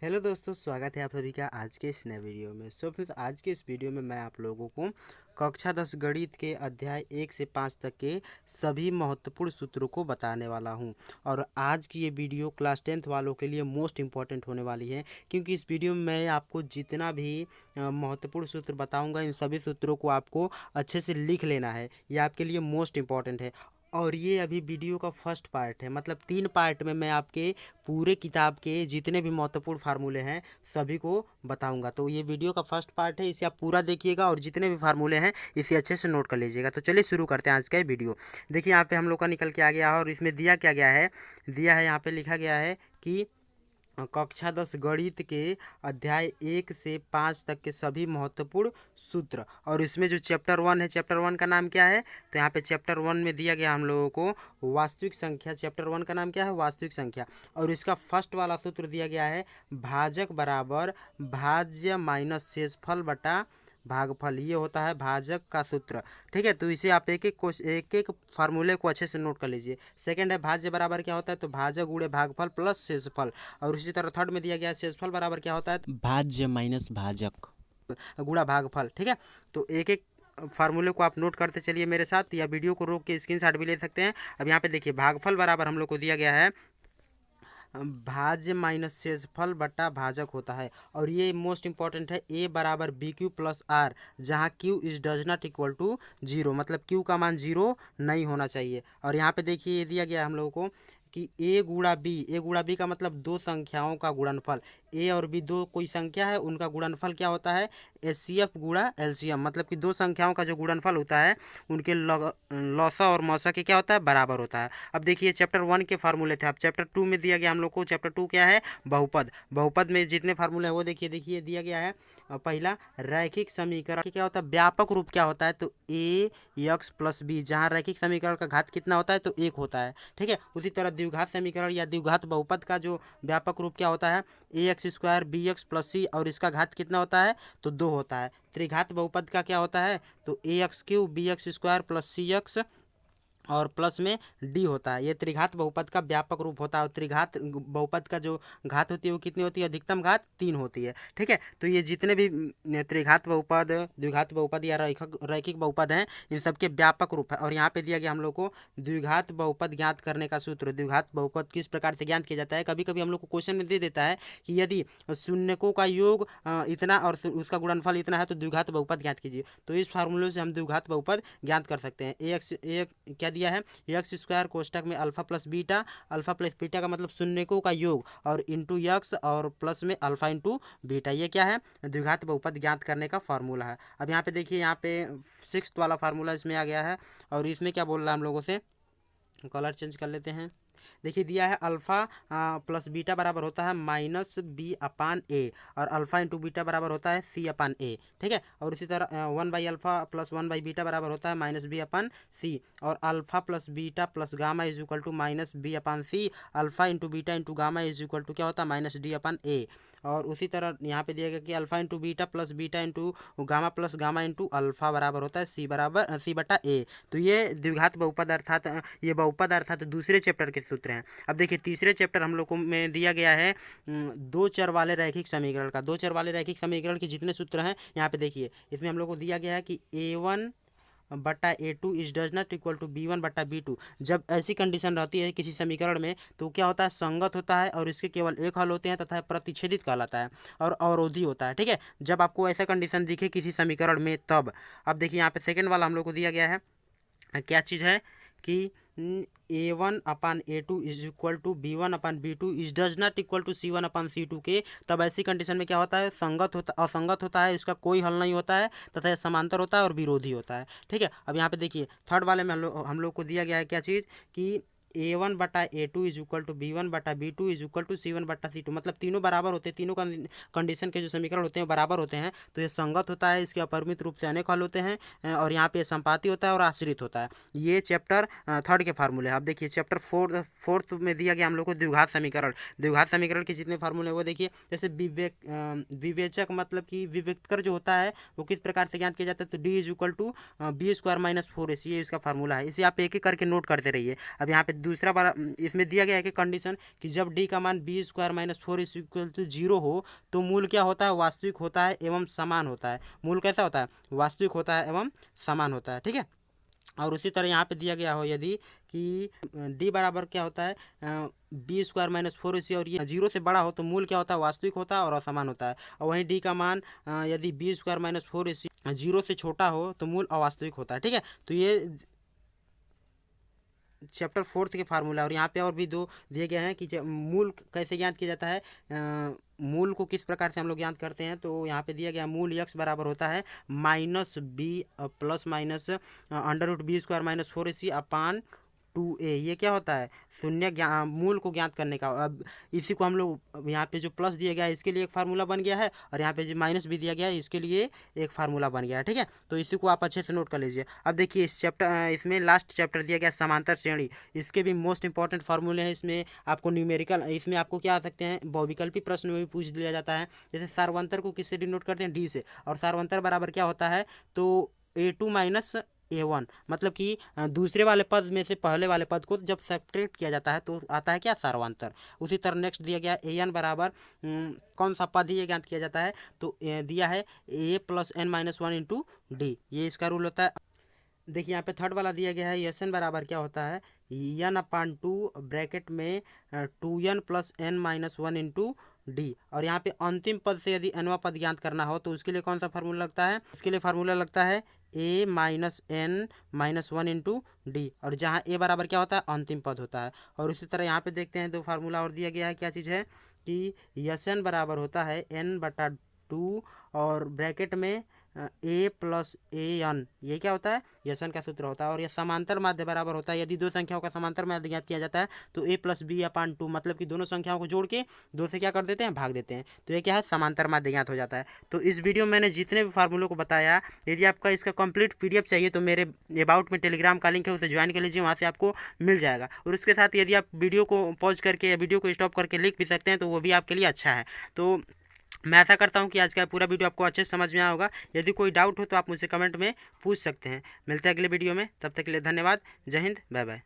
Hello दोस्तों, स्वागत है आप सभी का आज के इस नए वीडियो में। फ्रेंड्स, आज के इस वीडियो में मैं आप लोगों को कक्षा 10 गणित के अध्याय 1 से 5 तक के सभी महत्वपूर्ण सूत्रों को बताने वाला हूं। और आज की ये वीडियो क्लास 10th वालों के लिए मोस्ट इंपॉर्टेंट होने वाली है, क्योंकि इस वीडियो में मैं आपको जितना भी महत्वपूर्ण सूत्र बताऊंगा, इन सभी सूत्रों को आपको अच्छे से लिख लेना है। ये आपके लिए मोस्ट इंपॉर्टेंट है। और ये अभी वीडियो का फर्स्ट पार्ट है, मतलब 3 पार्ट में मैं आपके पूरे किताब के जितने भी महत्वपूर्ण फार्मूले हैं सभी को बताऊंगा। तो ये वीडियो का फर्स्ट पार्ट है, इसे आप पूरा देखिएगा और जितने भी फार्मूले हैं इसे अच्छे से नोट कर लीजिएगा। तो चलिए शुरू करते हैं आज का ये वीडियो। देखिए यहाँ पे हम लोग का निकल के आ गया है और इसमें दिया क्या गया है, दिया है यहाँ पे लिखा गया है कि कक्षा 10 गणित के अध्याय 1 से 5 तक के सभी महत्वपूर्ण सूत्र। और इसमें जो चैप्टर 1 है, चैप्टर 1 का नाम क्या है, तो यहाँ पे चैप्टर 1 में दिया गया हम लोगों को वास्तविक संख्या। चैप्टर 1 का नाम क्या है, वास्तविक संख्या। और इसका फर्स्ट वाला सूत्र दिया गया है भाजक बराबर भाज्य माइनस शेषफल बटा भागफल। ये होता है भाजक का सूत्र। ठीक है, तो इसे आप एक एक फार्मूले को अच्छे से नोट कर लीजिए। सेकंड है भाज्य बराबर क्या होता है, तो भाजक गुणे भागफल प्लस शेषफल। और इसी तरह थर्ड में दिया गया है शेषफल बराबर क्या होता है, भाज्य माइनस भाजक। गुणा भागफल। ठीक है, तो एक एक फार्मूले को आप नोट करते चलिए मेरे साथ, या वीडियो को रोक के स्क्रीनशॉट भी ले सकते हैं। अब यहाँ पे देखिए भागफल बराबर हम लोग को दिया गया है भाज्य माइनस शेषफल बटा भाजक होता है। और ये मोस्ट इंपॉर्टेंट है, ए बराबर बी क्यू प्लस आर, जहाँ Q is does not equal to zero, मतलब क्यू का मान जीरो नहीं होना चाहिए। और यहाँ पे देखिए ये दिया गया हम लोगों को कि ए गुणा बी, ए गुणा बी का मतलब दो संख्याओं का गुणनफल। ए और बी दो कोई संख्या है, उनका गुणनफल क्या होता है, एचसीएफ गुणा एलसीएम, मतलब कि दो संख्याओं का जो गुणनफल होता है उनके लॉसा और मौसा के क्या होता है, बराबर होता है। अब देखिए चैप्टर 1 के फार्मूले थे, अब चैप्टर 2 में दिया गया हम लोग को। चैप्टर 2 क्या है, बहुपद। बहुपद में जितने फार्मूले हैं वो देखिए देखिए दिया गया है। पहला रैखिक समीकरण क्या होता है, व्यापक रूप क्या होता है, तो ए एक्स प्लस बी, जहाँ रैखिक समीकरण का घात कितना होता है, तो एक होता है। ठीक है, उसी तरह द्विघात समीकरण या द्विघात बहुपद का जो व्यापक रूप क्या होता है, A X square B X plus C, और इसका घात कितना होता है, तो दो होता है। त्रिघात बहुपद का क्या होता है, तो A X cube B X square plus C X और प्लस में डी होता है। ये त्रिघात बहुपद का व्यापक रूप होता है। और त्रिघात बहुपद का जो घात होती है वो कितनी होती है, अधिकतम घात 3 होती है। ठीक है, तो ये जितने भी त्रिघात बहुपद, द्विघात बहुपद या रैखिक बहुपद हैं, इन सबके व्यापक रूप है। और यहाँ पे दिया गया हम लोग को द्विघात बहुपद ज्ञात करने का सूत्र। द्विघात बहुपद किस प्रकार से ज्ञात किया जाता है, कभी कभी हम लोग को क्वेश्चन में दे देता है कि यदि शून्यकों का योग इतना और उसका गुणनफल इतना है तो द्विघात बहुपद ज्ञात कीजिए। तो इस फार्मूले से हम द्विघात बहुपद ज्ञात कर सकते हैं। एक क्या दिया है, एक्स स्क्वायर कोष्टक में alpha plus beta, alpha plus beta का मतलब शून्यकों का योग, और इंटू एक्स और प्लस में अल्फा इंटू बीटा। ये क्या है, द्विघात बहुपद ज्ञात करने का फार्मूला है। अब यहाँ पे देखिए, यहाँ पे सिक्स्थ वाला फार्मूला इसमें आ गया है। और इसमें क्या बोल रहा है हम लोगों से, कलर चेंज कर लेते हैं। देखिए दिया है अल्फ़ा प्लस बीटा बराबर होता है माइनस बी अपान ए, और अल्फ़ा इंटू बीटा बराबर होता है सी अपान ए। ठीक है, और इसी तरह 1/अल्फ़ा प्लस 1/बीटा बराबर होता है माइनस बी अपान सी, और alpha plus beta plus gamma is equal to minus B upon C, alpha into beta into gamma is equal to क्या होता है, माइनस डी अपान ए। और उसी तरह यहाँ पे दिया गया कि alpha into beta plus beta into gamma plus gamma into alpha बराबर होता है सी बराबर सी बटा ए। तो ये द्विघात बहुपद अर्थात ये बहुपद अर्थात दूसरे चैप्टर के सूत्र हैं। अब देखिए तीसरे चैप्टर हम लोग को में दिया गया है दो चर वाले रैखिक समीकरण का। दो चर वाले रैखिक समीकरण के जितने सूत्र हैं यहाँ पे देखिए, इसमें हम लोग को दिया गया है कि a1 बटा a2 is does not equal to b1 बटा b2। जब ऐसी कंडीशन रहती है किसी समीकरण में तो क्या होता है, संगत होता है और इसके केवल एक हल होते हैं तथा प्रतिच्छेदित कहलाता है और अवरोधी होता है। ठीक है, जब आपको ऐसा कंडीशन दिखे किसी समीकरण में तब। अब देखिए यहाँ पे सेकेंड वाला हम लोग को दिया गया है, क्या चीज़ है कि a1/a2 is equal to b1/b2 is does not equal to c1/c2 के। तब ऐसी कंडीशन में क्या होता है, संगत होता असंगत होता है, इसका कोई हल नहीं होता है तथा यह समांतर होता है और विरोधी होता है। ठीक है, अब यहाँ पे देखिए थर्ड वाले में हम लोग को दिया गया है क्या चीज़ कि a1/a2 is equal to b1/b2 is equal to c1/c2, मतलब तीनों बराबर होते हैं। तीनों कंडीशन के जो समीकरण होते हैं बराबर होते हैं तो ये संगत होता है, इसके अपरिमित रूप से अनेक हल होते हैं और यहाँ पे संपाती होता है और आश्रित होता है। ये चैप्टर थर्ड के फार्मूले हैं। अब देखिए चैप्टर फोर्थ में दिया गया हम लोग को द्विघात समीकरण। द्विघात समीकरण के जितने फार्मूले वो देखिए, जैसे विवेचक मतलब कि विवेक्तर जो होता है वो किस प्रकार से ज्ञात किया जाता है, तो D is equal to B square minus 4ac, ये इसका फार्मूला है। इसे आप एक एक करके नोट करते रहिए। अब यहाँ पे दूसरा बार इसमें दिया गया है कि कंडीशन कि जब डी का मान B square minus 4 is equal to 0 हो तो मूल क्या होता है, वास्तविक होता है एवं समान होता है। मूल कैसा होता है, वास्तविक होता है एवं समान होता है। ठीक है, और उसी तरह यहाँ पे दिया गया हो यदि कि डी बराबर क्या होता है बी स्क्वायर माइनस 4ac और ये 0 से बड़ा हो तो मूल क्या होता है, वास्तविक होता है और असमान होता है। और वहीं डी का मान यदि बी स्क्वायर माइनस 4ac 0 से छोटा हो तो मूल अवास्तविक होता है। ठीक है, तो ये चैप्टर 4 के फार्मूला। और यहाँ पे और भी दो दिए गए हैं कि मूल कैसे ज्ञात किया जाता है, मूल को किस प्रकार से हम लोग ज्ञात करते हैं। तो यहाँ पे दिया गया मूल x बराबर होता है minus B plus minus under root B square minus 4ac upon 2a। ये क्या होता है, शून्य मूल को ज्ञात करने का। अब इसी को हम लोग यहाँ पे जो प्लस दिया गया है इसके लिए एक फार्मूला बन गया है, और यहाँ पे जो माइनस भी दिया गया है इसके लिए एक फार्मूला बन गया है। ठीक है, तो इसी को आप अच्छे से नोट कर लीजिए। अब देखिए इस चैप्टर इसमें लास्ट चैप्टर दिया गया समांतर श्रेणी, इसके भी मोस्ट इंपॉर्टेंट फार्मूले हैं। इसमें आपको न्यूमेरिकल, इसमें आपको क्या आ सकते हैं, बहुविकल्पी प्रश्न में भी पूछ लिया जाता है। जैसे सार्वंतर को किससे डिनोट करते हैं, डी से, और सार्वंतर बराबर क्या होता है, तो a2 माइनस a1, मतलब कि दूसरे वाले पद में से पहले वाले पद को जब सब्ट्रैक्ट किया जाता है तो आता है क्या, सार्वंतर। उसी तरह नेक्स्ट दिया गया an बराबर कौन सा पद ये ज्ञात किया जाता है, तो दिया है a plus n minus 1 into D, ये इसका रूल होता है। देखिए यहाँ पे थर्ड वाला दिया गया है एस एन बराबर क्या होता है, n अपान 2 ब्रैकेट में 2n plus n minus 1 into D. और यहाँ पे अंतिम पद से यदि nवां पद ज्ञात करना हो तो उसके लिए कौन सा फार्मूला लगता है, इसके लिए फार्मूला लगता है a minus n minus 1 into D, और जहाँ a बराबर क्या होता है, अंतिम पद होता है। और उसी तरह यहाँ पे देखते हैं दो फार्मूला और दिया गया है, क्या चीज़ है कि एस एन बराबर होता है n बटा 2 और ब्रैकेट में a प्लस an, ये क्या होता है, एस एन का सूत्र होता है। और ये समांतर माध्य बराबर होता है, यदि दो संख्याओं का समांतर माध्य ज्ञात किया जाता है तो a प्लस बी अपान 2, मतलब कि दोनों संख्याओं को जोड़ के 2 से क्या कर देते हैं, भाग देते हैं, तो ये क्या है, समांतर माध्य ज्ञात हो जाता है। तो इस वीडियो में मैंने जितने भी फार्मूलों को बताया, यदि आपका इसका कंप्लीट PDF चाहिए तो मेरे अबाउट में टेलीग्राम का लिंक है, उसे ज्वाइन कर लीजिए, वहाँ से आपको मिल जाएगा। और उसके साथ यदि आप वीडियो को पॉज करके या वीडियो को स्टॉप करके लिख भी सकते हैं तो वो भी आपके लिए अच्छा है। तो मैं ऐसा करता हूँ कि आज का पूरा वीडियो आपको अच्छे से समझ में आया होगा। यदि कोई डाउट हो तो आप मुझसे कमेंट में पूछ सकते हैं। मिलते हैं अगले वीडियो में, तब तक के लिए धन्यवाद। जय हिंद, बाय बाय।